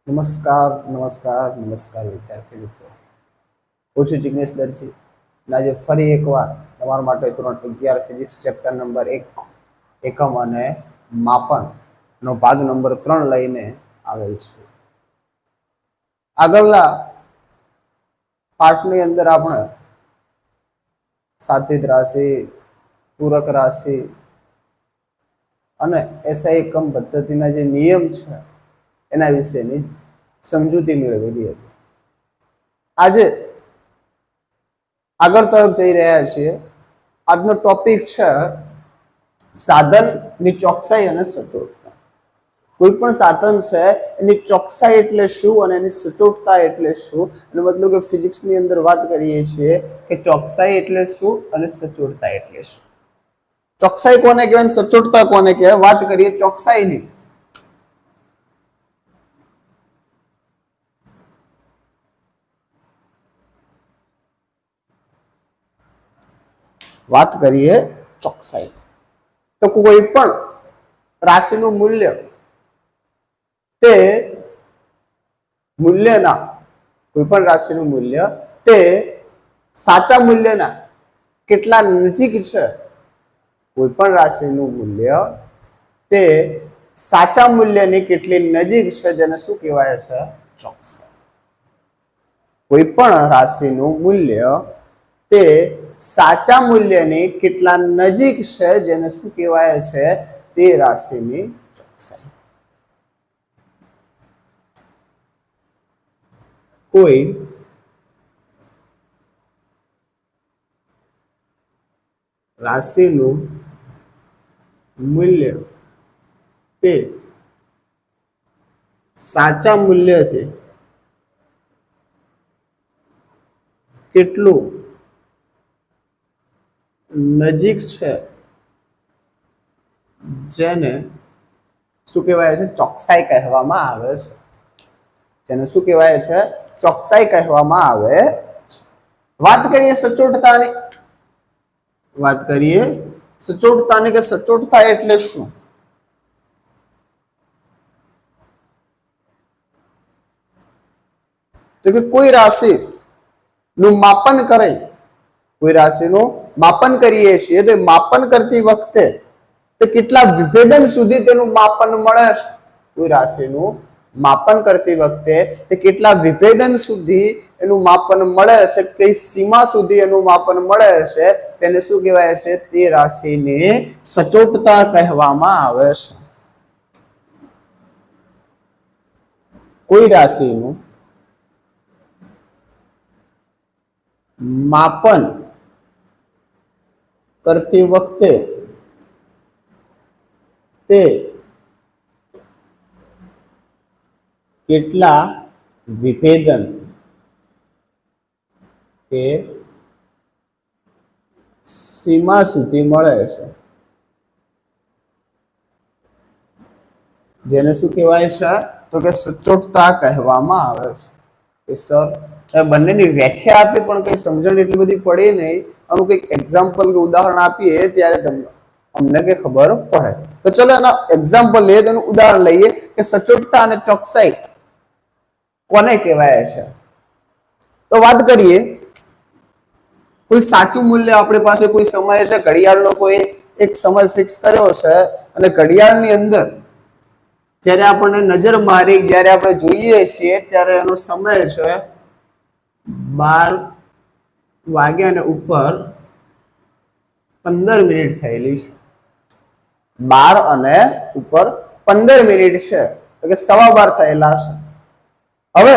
નમસ્કાર નમસ્કાર નમસ્કાર વિદ્યાર્થી મિત્રો, હું છું જિગ્નેશ દરજી અને આજે ફરી એકવાર તમારા માટે ધોરણ 11 ફિઝિક્સ ચેપ્ટર નંબર 1 એકમ અને માપનનો ભાગ નંબર 3 લઈને આવેલ છું. આગળના પાઠની અંદર આપણે સાધિત રાશિ, પૂરક રાશિ અને એસઆઈ એકમ પદ્ધતિના જે નિયમ છે એના વિશેની સમજૂતી મેળવેલી હતી. આજે આગળ તરફ જઈ રહ્યા છીએ. આજનો ટોપિક છે સાધનની ચોકસાઈ અને સચોટતા. કોઈ પણ સાધન છે એની ચોકસાઈ એટલે શું અને એની સચોટતા એટલે શું, અને મતલબ કે ફિઝિક્સની અંદર વાત કરીએ છીએ કે ચોકસાઈ એટલે શું અને સચોટતા એટલે શું. ચોકસાઈ કોને કહેવાય, સચોટતા કોને કહેવાય? વાત કરીએ ચોકસાઈની. વાત કરીએ ચોકસાઈ, તો કોઈ પણ રાશિનું મૂલ્ય તે મૂલ્યના કોઈ પણ રાશિનું મૂલ્ય તે સાચા મૂલ્યના કેટલા નજીક છે, કોઈ પણ રાશિનું મૂલ્ય તે સાચા મૂલ્યની કેટલી નજીક છે, જેને શું કહેવાય છે? ચોકસાઈ. કોઈ પણ રાશિનું મૂલ્ય તે સાચા મૂલ્યની કેટલા નજીક છે, જેને શું કહેવાય છે? તે રાશિની ચોકસાઈ. કોઈ રાશિનું મૂલ્ય તે સાચા મૂલ્યથી કેટલું નજીક છે, જેને શું કહેવાય છે? ચોકસાઈ કહેવામાં આવે છે. જેને શું કહેવાય છે? ચોકસાઈ કહેવામાં આવે છે. વાત કરીએ સચોટતાની. વાત કરીએ સચોટતાની કે સચોટતા એટલે શું? તો કે કોઈ રાશિ નું માપન કરે, કોઈ રાશિનું માપન કરીએ છીએ તો માપન કરતી વખતે તે કેટલા વિભેદન સુધી તેનું માપન મળે છે. કોઈ રાશિનું માપન કરતી વખતે તે કેટલા વિભેદન સુધી એનું માપન મળે છે, કઈ સીમા સુધી એનું માપન મળે છે, તેને શું કહેવાય છે? તે રાશિને સચોટતા કહેવામાં આવે છે. કોઈ રાશિનું માપન કરતી વખતે તે કેટલા વિભેદન કે સીમા સુધી મળે છે, જેને શું કહેવાય છે? તો કે સચોટતા કહેવામાં આવે છે. કે સર બંનેની વ્યાખ્યા આપી પણ કઈ સમજણ એટલી બધી પડી નહીં. આનું કંઈક એક્ઝામ્પલ કે ઉદાહરણ આપીએ ત્યારે તમને અમને કે ખબર પડે. તો ચલો એના એક્ઝામ્પલ લઈએ, તેનું ઉદાહરણ લઈએ કે સચોટતા અને ચોકસાઈ કોને કહેવાય છે. તો વાત કરીએ, કોઈ સાચું મૂલ્ય આપણી પાસે કોઈ સમય છે, ઘડિયાળનો કોઈ એક સમય ફિક્સ કર્યો છે, અને ઘડિયાળની અંદર જ્યારે આપણને નજર મારી, જ્યારે આપણે જોઈએ છીએ ત્યારે એનો સમય છે 12 વાગ્યા ને ઉપર 15 મિનિટ થયેલી છે. 12 અને ઉપર 15 મિનિટ છે, એટલે 12:15 થયેલા છે. હવે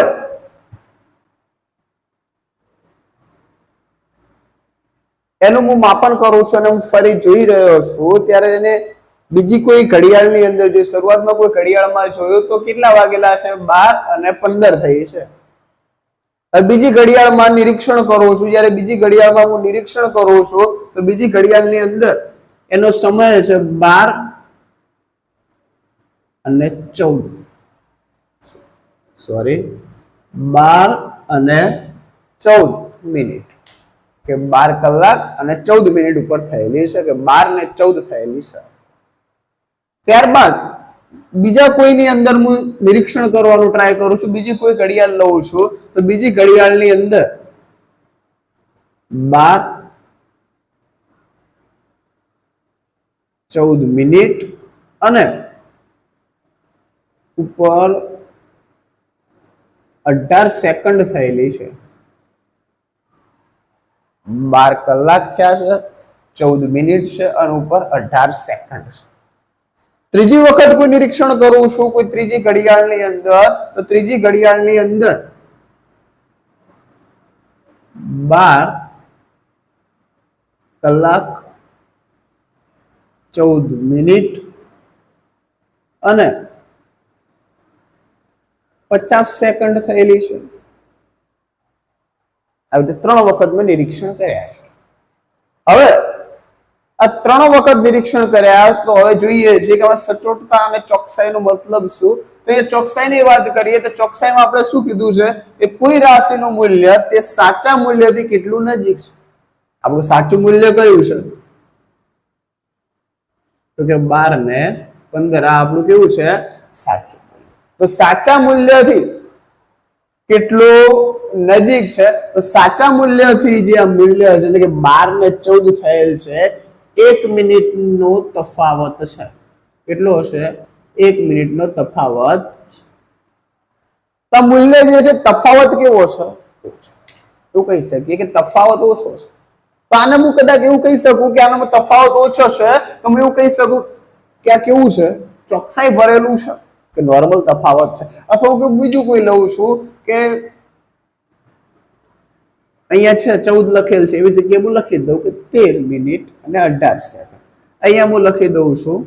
એનું હું માપન કરું છું અને હું ફરી જોઈ રહ્યો છું, ત્યારે એને બીજી કોઈ ઘડિયાળની અંદર જો શરૂઆતમાં કોઈ ઘડિયાળમાં જોયું તો કેટલા વાગેલા છે? 12:15 થઈ છે. બીજી ઘડિયાળમાં નિરીક્ષણ કરું છું, જ્યારે બીજી ઘડિયાળમાં હું નિરીક્ષણ કરું છું તો બીજી ઘડિયાળની અંદર એનો સમય છે 12:14. સોરી, 12:14 મિનિટ, કે 12 કલાક અને 14 મિનિટ ઉપર થયેલી છે, કે 12 ને 14 થયેલી છે. ત્યારબાદ બીજા કોઈની અંદર હું નિરીક્ષણ કરવાનું ટ્રાય કરું છું, બીજી કોઈ ઘડિયાળ લઉં છું, તો બીજી ઘડિયાળની અંદર 12:14 અને ઉપર 18 થયેલી છે. 12 કલાક થયા છે, 14 છે અને ઉપર 18 છે. ત્રીજી વખત કોઈ નિરીક્ષણ કરું છું કોઈ ત્રીજી ઘડિયાળની અંદર, તો ત્રીજી ઘડિયાળની અંદર 12 કલાક 14 અને 50 થયેલી છે. આવી રીતે 3 વખત મેં નિરીક્ષણ કર્યા છે. હવે આ 3 વખત નિરીક્ષણ કર્યા, તો હવે જોઈએ છે કે સચોટતા અને ચોકસાઈનો મતલબ શું. તો એ ચોકસાઈની વાત કરીએ તો ચોકસાઈમાં આપણે શું કીધું છે કે કોઈ રાશિનું મૂલ્ય તે સાચા મૂલ્યથી કેટલું નજીક છે. આપણું સાચું મૂલ્ય કયું છે, તો કે 12 ને 15. આ આપણું કેવું છે, સાચું. તો સાચા મૂલ્યથી કેટલું નજીક છે, તો સાચા મૂલ્યથી જે આ મૂલ્ય છે એટલે કે 12 ને 14 થયેલ છે, 1 મિનિટનો તફાવત છે. કેટલો હશે, 1 મિનિટનો તફાવત. તો મૂલ્ય જે છે તફાવત કેવો છે, તો કહી શકીએ કે તફાવત ઓછો છે. તો આને હું કદાચ એવું કહી શકું કે આનામાં તફાવત ઓછો છે, તો હું એવું કહી શકું કે આ કેવું છે, ચોકસાઈ ભરેલું છે, કે નોર્મલ તફાવત છે. અથવા હું બીજું કોઈ લઉં છું કે અહીંયા છે 14 લખેલ છે, એવી જગ્યાએ હું લખી દઉં કે 13 મિનિટ અને 18 સેકન્ડ. અહીંયા હું લખી દઉં છું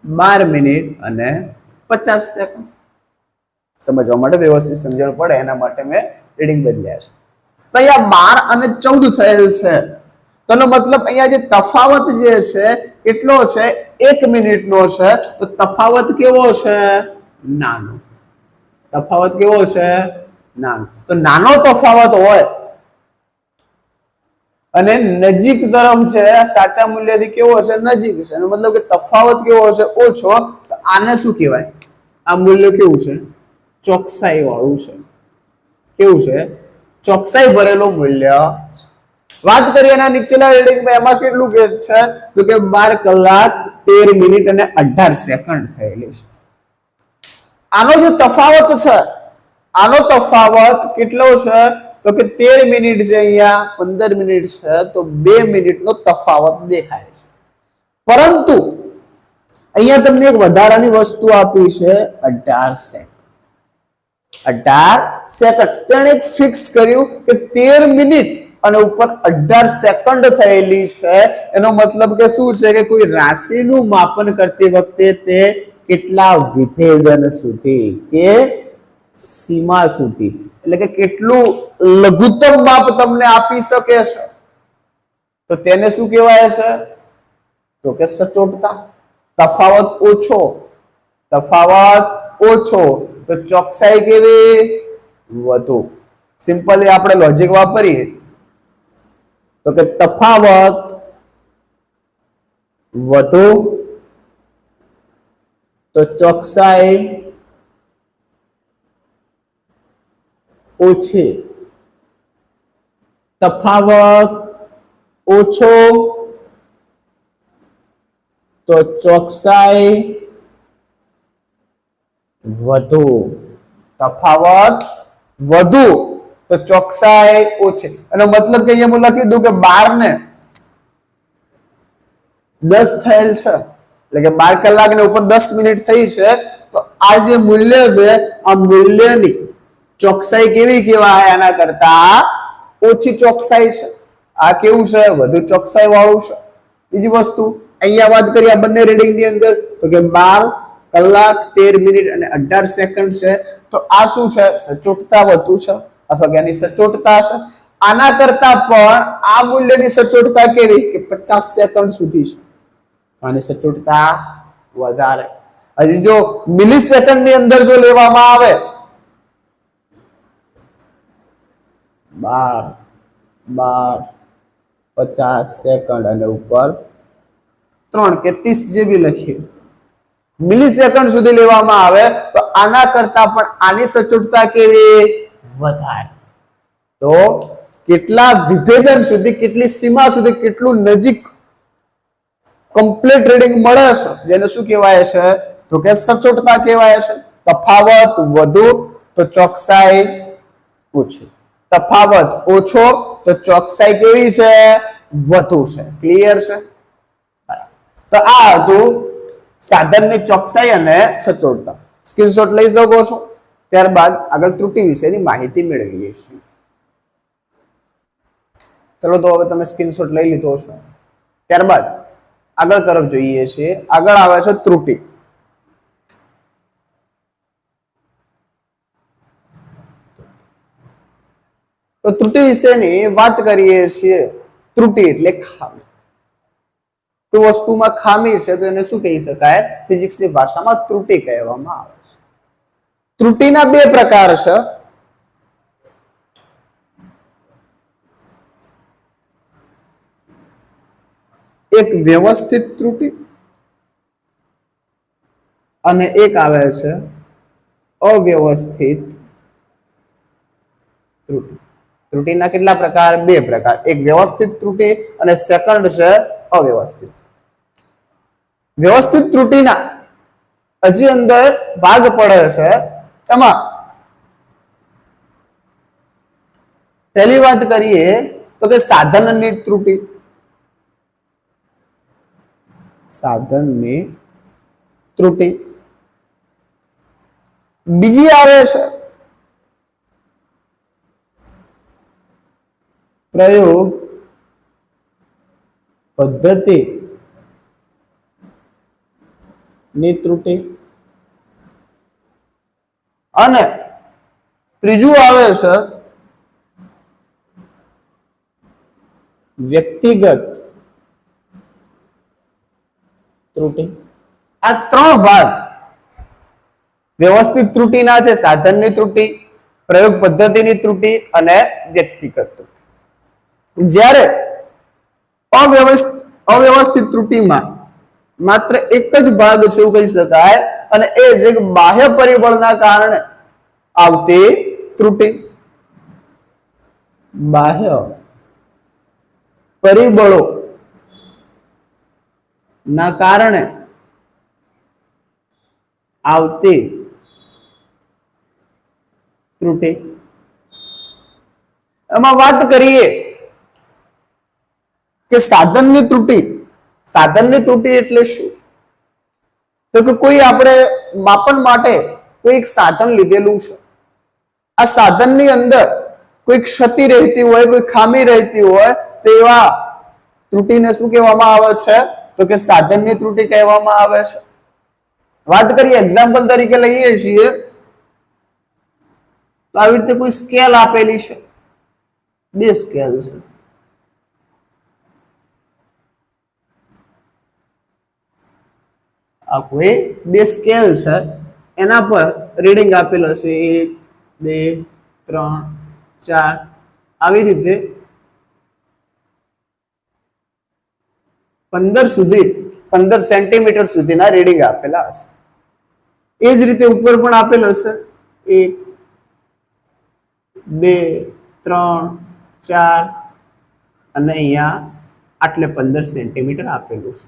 12 મિનિટ અને 50 સેકન્ડ. સમજવા માટે વ્યવસ્થિત સમજણ પડે એના માટે મેં રીડિંગ બદલ્યા છે. તો અહીંયા 12 અને 14 થયેલ છે, તો એનો મતલબ અહીંયા જે તફાવત જે છે કેટલો છે, 1 મિનિટનો છે. તો તફાવત કેવો છે, નાનો. તફાવત કેવો છે, નાનો. તો નાનો તફાવત હોય અને નજીક તરફ છે, સાચા મૂલ્યથી કેવો છે, નજીક છે. એનો મતલબ કે તફાવત કેવો છે, ઓછો. તો આને શું કહેવાય, આ મૂલ્ય કેવું છે, ચોકસાઈ વાળું છે. કેવું છે, ચોકસાઈ ભરેલું મૂલ્ય. વાત કરીએ એના નીચેના રીડિંગમાં, એમાં કેટલું કે છે, તો કે 12 કલાક 13 મિનિટ અને 18 સેકન્ડ થયેલી છે. આનો જે તફાવત છે, આનો તફાવત કેટલો છે, તો કે 13 મિનિટ છે, અહીંયા 15 મિનિટ છે, તો 2 મિનિટનો તફાવત દેખાય છે. પરંતુ અહીંયા તમને એક વધારાની વસ્તુ આપી છે, 18 સેકન્ડ. 18 સેકન્ડ. તેણે એક ફિક્સ કર્યું કે 13 મિનિટ અને ઉપર 18 સેકન્ડ થયેલી છે. એનો મતલબ કે શું છે કે કોઈ રાશિનું માપન કરતી વખતે તે કેટલા વિભેદન સુધી કે સીમા સુધી, એટલે કે કેટલું લઘુત્તમ માપ તમને આપી શકે છે, તો તેને શું કહેવાય છે, તો કે સચોટતા. તફાવત ઓછો, તફાવત ઓછો, તો ચોકસાઈ કેવી, વધુ. સિમ્પલી આપણે લોજિક વાપરીએ તો કે તફાવત વધુ તો ચોકસાઈ ઓછી. તફાવત ઓછો તો ચોકસાઈ વધુ. તફાવત વધુ તો ચોકસાઈ ઓછી. એનો મતલબ કે અહીંયા હું લખી દઉં કે 12 ને 10 થયેલ છે, એટલે કે 12 કલાક ને ઉપર 10 મિનિટ થઈ છે. તો આ જે મૂલ્ય છે, આ મૂલ્યની ચોકસાઈ કેવી કહેવાય, આના કરતા ઓછી ચોકસાઈ છે. આ કેવું છે, વધુ ચોકસાઈ વાળું છે. બીજી વસ્તુ અહીંયા વાત કરીએ આ બંને રીડિંગ ની અંદર, તો કે 12 કલાક 13 મિનિટ અને 18 સેકન્ડ છે. તો આ શું છે, સચોટતા વધુ છે, અથવા કે આની સચોટતા છે. આના કરતા પણ આ મૂલ્યની સચોટતા કેવી કે 50 સેકન્ડ સુધી છે. આની સચોટતા વધારે. હજી જો મિલી સેકન્ડ ની અંદર જો લેવામાં આવે, 12 50 સેકન્ડ અને ઉપર 3 કે 30 જે બી લખીએ મિલિસેકન્ડ સુધી લેવામાં આવે તો આના કરતા પણ આની સચોટતા કેવી વધારે. તો કેટલા વિભેદન સુધી, કેટલી સીમા સુધી, કેટલું નજીક કમ્પ્લીટ રીડિંગ મળે છે, જેને શું કહેવાય છે તો કે સચોટતા કહેવાય છે. તફાવત વધુ તો ચોકસાઈ ઓછી, તફાવત ઓછો તો ચોકસાઈ કેવી છે વધુ છે. ક્લિયર છે? તો આ હતું સાધનની ચોકસાઈ અને સચોટતા. સ્ક્રીનશોટ લઈ શકો છો. ત્યારબાદ આગળ ત્રુટિ વિશેની માહિતી મેળવીએ છીએ. ચલો તો હવે તમે સ્ક્રીનશોટ લઈ લીધો છો. ત્યારબાદ આગળ તરફ જોઈએ છીએ. આગળ આવે છે ત્રુટિ. તો ત્રુટિ વિશેની વાત કરીએ છીએ. ત્રુટિ એટલે ખામી. કોઈ વસ્તુમાં ખામી છે તો એને શું કહી શકાય? ફિઝિક્સની ભાષામાં ત્રુટિ કહેવામાં આવે છે. ત્રુટિના બે પ્રકાર છે. એક વ્યવસ્થિત ત્રુટિ અને એક આવે છે અવ્યવસ્થિત ત્રુટિ. ત્રુટિના કેટલા પ્રકાર? બે પ્રકાર. એક વ્યવસ્થિત ત્રુટિ અને સેકન્ડ છે અવ્યવસ્થિત. વ્યવસ્થિત ત્રુટિના હજી અંદર ભાગ પડે છે. એમાં પહેલી વાત કરીએ તો કે સાધનની ત્રુટિ. સાધનની ત્રુટિ. બીજી આવે છે પ્રયોગ પદ્ધતિ ની ત્રુટિ અને ત્રીજું આવે છે વ્યક્તિગત ત્રુટિ. આ ત્રણ ભાગ વ્યવસ્થિત ત્રુટિના છે. સાધનની ત્રુટિ, પ્રયોગ પદ્ધતિની ત્રુટિ અને વ્યક્તિગત ત્રુટિ. જ્યારે અવ્યવસ્થિત ત્રુટિમાં માત્ર એક જ ભાગ છે એવું કહી શકાય અને એ છે કે બાહ્ય પરિબળના કારણે આવતી ત્રુટિ. બાહ્ય પરિબળો ના કારણે આવતી ત્રુટિ. એમાં વાત કરીએ કે સાધનની ત્રુટિ. સાધનની ત્રુટિ એટલે શું? તો કે કોઈ આપણે માપન માટે કોઈ એક સાધન લીધેલું છે. આ સાધનની અંદર કોઈ ક્ષતિ રહેતી હોય, કોઈ ખામી રહેતી હોય તો એવા ત્રુટિને શું કહેવામાં આવે છે? તો કે સાધનની ત્રુટિ કહેવામાં આવે છે. વાત કરીએ, એક્ઝામ્પલ તરીકે લઈએ છીએ તો આવી રીતે કોઈ સ્કેલ આપેલી છે. બે સ્કેલ છે. આ કોઈ બે સ્કેલ છે. એના પર રીડિંગ આપેલ હશે 1 2 3 4 આવી રીતે 15 સેન્ટીમીટર સુધીના રીડિંગ આપેલા હશે. એ જ રીતે ઉપર પણ આપેલ હશે 1 2 3 4 અને અહીંયા આટલે 15 સેન્ટીમીટર આપેલું છે.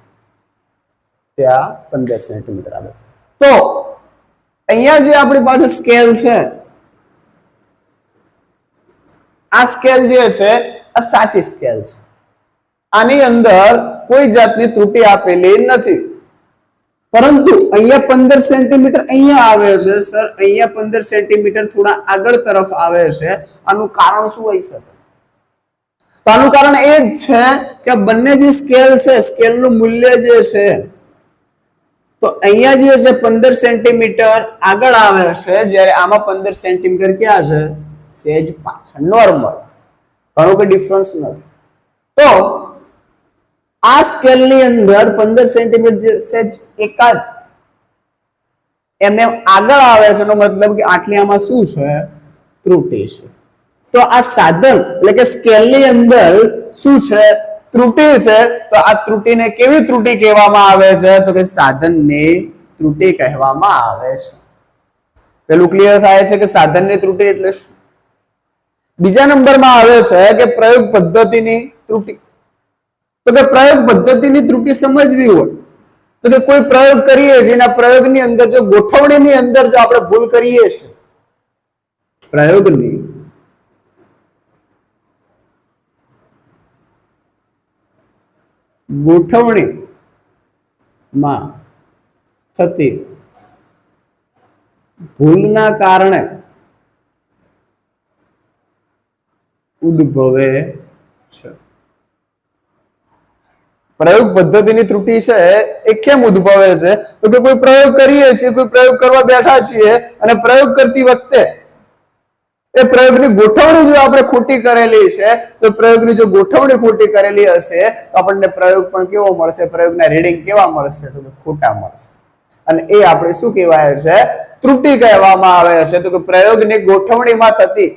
ત્યાં 15 સેન્ટીમીટર આવે છે. તો અહીંયા જે આપણી પાસે સ્કેલ છે, આ સ્કેલ જે છે આ સાચી સ્કેલ છે. આની અંદર કોઈ જાતની ત્રુટિ આપેલી નથી. પરંતુ અહીંયા 15 સેન્ટીમીટર અહીંયા આવે છે સર, અહીંયા 15 સેન્ટીમીટર થોડા આગળ તરફ આવે છે. આનું કારણ શું હોઈ શકે? તો આનું કારણ એ જ છે કે બંને જે સ્કેલ છે, સ્કેલનું મૂલ્ય જે છે તો અહીંયા જે છે 15 સેન્ટીમીટર આગળ આવે છે, જ્યારે આમાં 15 સેન્ટીમીટર ક્યાં છે? સેજ પાછળ, નોર્મલ. ઘણો કોઈ ડિફરન્સ નથી. તો આ સ્કેલની અંદર 15 સેન્ટીમીટર જે સેજ એકાદ mm આગળ આવે છે, એનો મતલબ કે આટલી આમાં શું છે? ત્રુટિ છે. તો આ સાધન એટલે કે સ્કેલની અંદર શું છે? ત્રુટિ છે તો આ ત્રુટિને કેવી ત્રુટિ કહેવામાં આવે છે તો કે સાધનની ત્રુટિ કહેવામાં આવે છે. પેલું ક્લિયર થાય છે કે સાધનની ત્રુટિ એટલે શું. બીજા નંબરમાં આવે છે કે પ્રયોગ પદ્ધતિની ત્રુટિ. તો કે પ્રયોગ પદ્ધતિની ત્રુટિ સમજવી હોય તો કે કોઈ પ્રયોગ કરીએ છીએ એના પ્રયોગની અંદર જો ગોઠવણીની અંદર જો આપણે ભૂલ કરીએ છીએ પ્રયોગની ગોઠવણીમાં થતી ભૂલના કારણે ઉદ્ભવે છે. પ્રયોગ પદ્ધતિની ત્રુટિ છે એ કેમ ઉદ્ભવે છે તો કે કોઈ પ્રયોગ કરીએ છીએ, કોઈ પ્રયોગ કરવા બેઠા છીએ અને પ્રયોગ કરતી વખતે એ પ્રયોગની ગોઠવણી જો આપણે ખોટી કરેલી છે તો પ્રયોગની જો ગોઠવણી ખોટી કરેલી હશે તો આપણને પ્રયોગ પણ કેવો મળશે, પ્રયોગના રીડિંગ કેવા મળશે તો કે ખોટા મળશે. અને એ આપણે શું કહેવાય છે ત્રુટિ કહેવામાં આવે છે. તો કે પ્રયોગની ગોઠવણીમાં થતી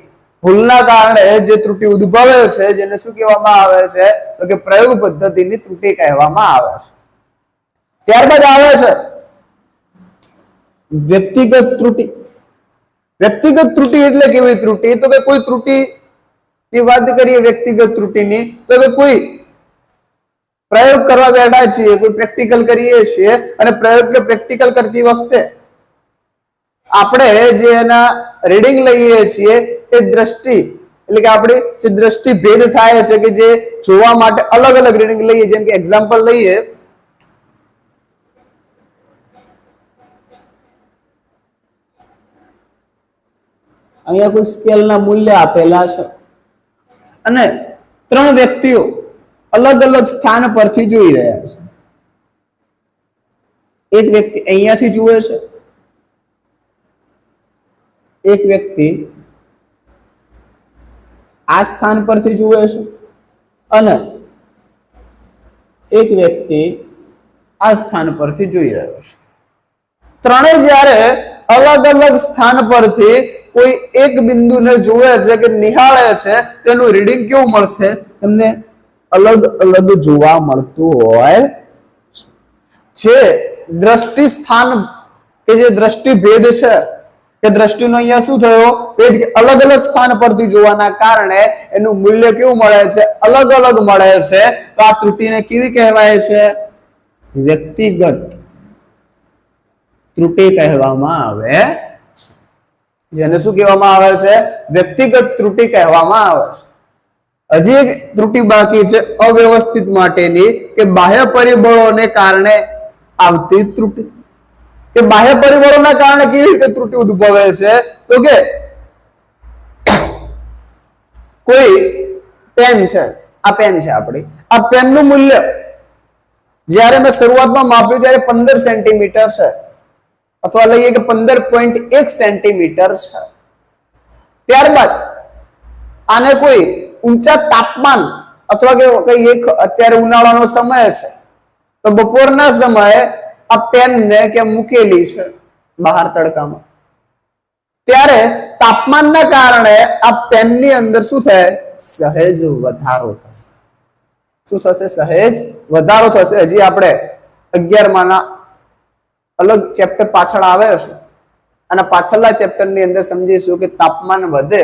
ભૂલના કારણે જે ત્રુટિ ઉદ્ભવે છે જેને શું કહેવામાં આવે છે તો કે પ્રયોગ પદ્ધતિની ત્રુટિ કહેવામાં આવે છે. ત્યારબાદ આવે છે વ્યક્તિગત ત્રુટિ. વ્યક્તિગત ત્રુટિ એટલે કેવી ત્રુટિ તો કે કોઈ ત્રુટિ ની વાત કરીએ વ્યક્તિગત ત્રુટિની તો કે કોઈ પ્રયોગ કરવા બેઠા છીએ, કોઈ પ્રેક્ટિકલ કરીએ છીએ અને પ્રયોગ કે પ્રેક્ટિકલ કરતી વખતે આપણે જે એના રીડિંગ લઈએ છીએ એ દ્રષ્ટિ એટલે કે આપણી જે દ્રષ્ટિ ભેદ થાય છે કે જે જોવા માટે અલગ અલગ રીડિંગ લઈએ. જેમ કે એક્ઝામ્પલ લઈએ, અહીંયા કોઈ સ્કેલના મૂલ્ય આપેલા છે અને ત્રણ વ્યક્તિઓ અલગ અલગ સ્થાન પરથી જોઈ રહ્યા છે. એક વ્યક્તિ અહીંયાથી જુએ છે, એક વ્યક્તિ આ સ્થાન પરથી જુએ છે અને એક વ્યક્તિ આ સ્થાન પરથી જોઈ રહ્યો છે. ત્રણે જ્યારે અલગ અલગ સ્થાન પરથી કોઈ એક બિંદુને જુએ છે કે નિહાળે છે તેનું રીડિંગ કેવું મળશે તમને અલગ અલગ જોવા મળતું હોય. જે દ્રષ્ટિ સ્થાન કે જે દ્રષ્ટિ ભેદ છે કે દ્રષ્ટિનો અહીંયા શું થયો ભેદ કે અલગ અલગ સ્થાન પરથી જોવાના કારણે એનું મૂલ્ય કેવું મળે છે અલગ અલગ મળે છે. તો આ ત્રુટિને કેવી કહેવાય છે વ્યક્તિગત ત્રુટિ કહેવામાં આવે છે. જેને શું કહેવામાં આવે છે વ્યક્તિગત ત્રુટિ કહેવામાં આવે છે. હજી એક ત્રુટિ બાકી છે અવ્યવસ્થિત માટેની કે બાહ્ય પરિબળોને કારણે આવતી ત્રુટિ. કે બાહ્ય પરિબળોના કારણે કેવી રીતે ત્રુટિ ઉદ્ભવે છે તો કે કોઈ પેન છે, આ પેન છે આપણી, આ પેનનું મૂલ્ય જ્યારે મેં શરૂઆતમાં માપ્યું ત્યારે 15 સેન્ટીમીટર છે અથવા લઈએ કે 15.1 સેન્ટીમીટર છે. ત્યારબાદ આને કોઈ ઊંચા તાપમાન અથવા કે કઈ અત્યારે ઉનાળાનો સમય છે તો બપોરના સમયે આ પેનને કે મૂકેલી છે બહાર તડકામાં, ત્યારે તાપમાનના કારણે આ પેનની અંદર શું થાય સહેજ વધારો થશે. શું થશે સહેજ વધારો થશે. હજી આપણે 11 માના અલગ ચેપ્ટર પાછળ આવે છે અને પાછળના ચેપ્ટરની અંદર સમજીશું કે તાપમાન વધે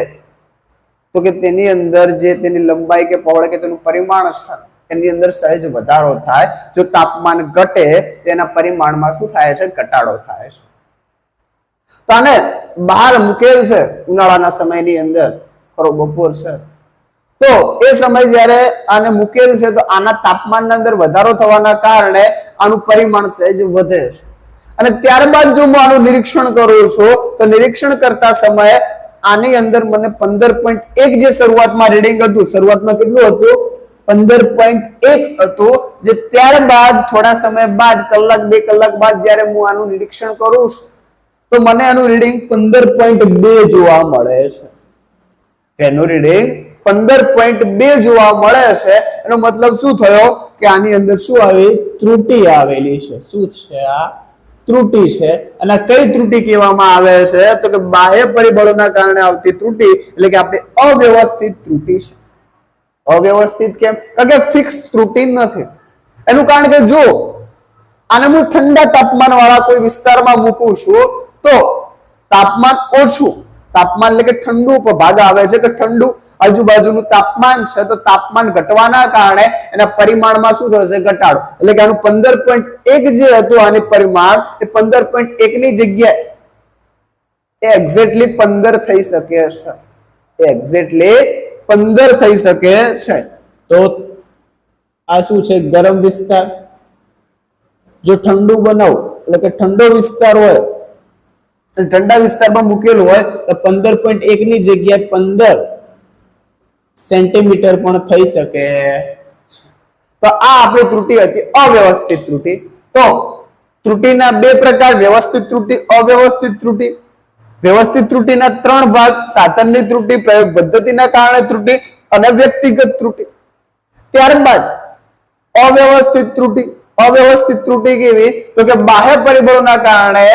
તો કે તેની અંદર જે તેની લંબાઈ કે પહોળાઈ કે તેનું પરિમાણ છે એની અંદર સહેજ વધારો થાય. જો તાપમાન ઘટે તેના પરિમાણમાં શું થાય છે ઘટાડો થાય છે. તો આને બહાર મૂકેલ છે ઉનાળાના સમયની અંદર, ખરો બપોર છે તો એ સમય જ્યારે આને મૂકેલ છે તો આના તાપમાનના અંદર વધારો થવાના કારણે આનું પરિમાણ સહેજ વધે છે. અને ત્યારબાદ જો હું આનું નિરીક્ષણ કરું છું તો નિરીક્ષણ કરતા સમયે આની અંદર મને 15.1 જે શરૂઆતમાં રીડિંગ હતું, શરૂઆતમાં કેટલું હતું 15.1 હતું, જે ત્યારબાદ થોડા સમય બાદ કલાક 2 કલાક બાદ જ્યારે હું આનું નિરીક્ષણ કરું છું તો મને આનું રીડિંગ 15.2 જોવા મળે છે. તેનું રીડિંગ 15.2 જોવા મળે છે. એનો મતલબ શું થયો કે આની અંદર શું આવી ત્રુટિ આવેલી છે. શું છે આ ત્રુટિ છે. અને કઈ ત્રુટિ કહેવામાં આવે છે તો કે બાહ્ય પરિબળોના કારણે આવતી ત્રુટિ એટલે કે આપણી અવ્યવસ્થિત ત્રુટિ છે. અવ્યવસ્થિત કેમ? કારણ કે ફિક્સ ત્રુટિ નથી. એનું કારણ કે જો આને હું ઠંડા તાપમાન વાળા કોઈ વિસ્તારમાં મૂકું છું તો તાપમાન ઓછું, તાપમાન એટલે કે ઠંડુ ભાગ આવે છે કે ઠંડુ આજુબાજુનું તાપમાન છે, તો તાપમાન ઘટવાના કારણે એના પરિમાણમાં શું થશે? ઘટાડો. એટલે કે આનું 15.1 જે હતું આની પરિમાણ એ 15.1 ની જગ્યાએ એક્ઝેક્ટલી 15 થઈ શકે છે. એક્ઝેક્ટલી 15 થઈ શકે છે. તો આ શું છે? ગરમ વિસ્તાર. જો ઠંડુ બનાવો એટલે કે ઠંડો વિસ્તાર હોય, ઠંડા વિસ્તારમાં મૂકેલું હોય તો 15.1 ની જગ્યાએ 15 સેન્ટીમીટર પણ થઈ શકે. તો આ આપણી ત્રુટિ હતી, અવ્યવસ્થિત ત્રુટિ. તો ત્રુટિના બે પ્રકાર: વ્યવસ્થિત ત્રુટિ, અવ્યવસ્થિત ત્રુટિ. વ્યવસ્થિત ત્રુટિના 3 ભાગ: સાધનની ત્રુટિ, પ્રયોગ પદ્ધતિના કારણે ત્રુટિ અને વ્યક્તિગત ત્રુટિ. ત્યારબાદ અવ્યવસ્થિત ત્રુટિ. અવ્યવસ્થિત ત્રુટિ કેવી? તો કે બાહ્ય પરિબળોના કારણે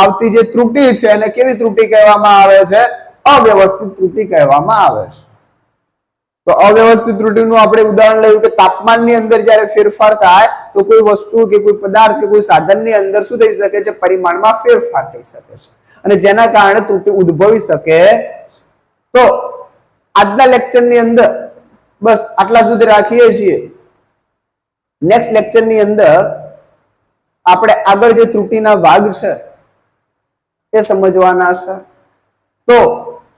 આવતી જે ત્રુટિ છે એને કેવી ત્રુટિ કહેવામાં આવે છે? અવ્યવસ્થિત ત્રુટિ કહેવામાં આવે છે. તો અવ્યવસ્થિત ત્રુટિનું આપણે ઉદાહરણ લઈએ કે તાપમાનની અંદર જ્યારે ફેરફાર થાય તો કોઈ વસ્તુ કે કોઈ પદાર્થ કે કોઈ સાધનની અંદર શું થઈ શકે છે? પરિમાણમાં ફેરફાર થઈ શકે છે અને જેના કારણે ત્રુટિ ઉદ્ભવી શકે. તો આજના લેક્ચરની અંદર બસ આટલા સુધી રાખીએ છીએ. નેક્સ્ટ લેક્ચરની અંદર આપણે આગળ જે ત્રુટિના ભાગ છે એ સમજવાના છે. તો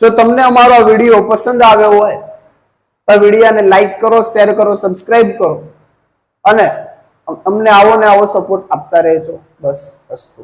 જો તમને અમારો આ વિડીયો પસંદ આવ્યો હોય તો વિડીયોને લાઈક કરો, શેર કરો, સબસ્ક્રાઇબ કરો અને અમને આવો ને આવો સપોર્ટ આપતા રહેજો. બસ અસ્તુ.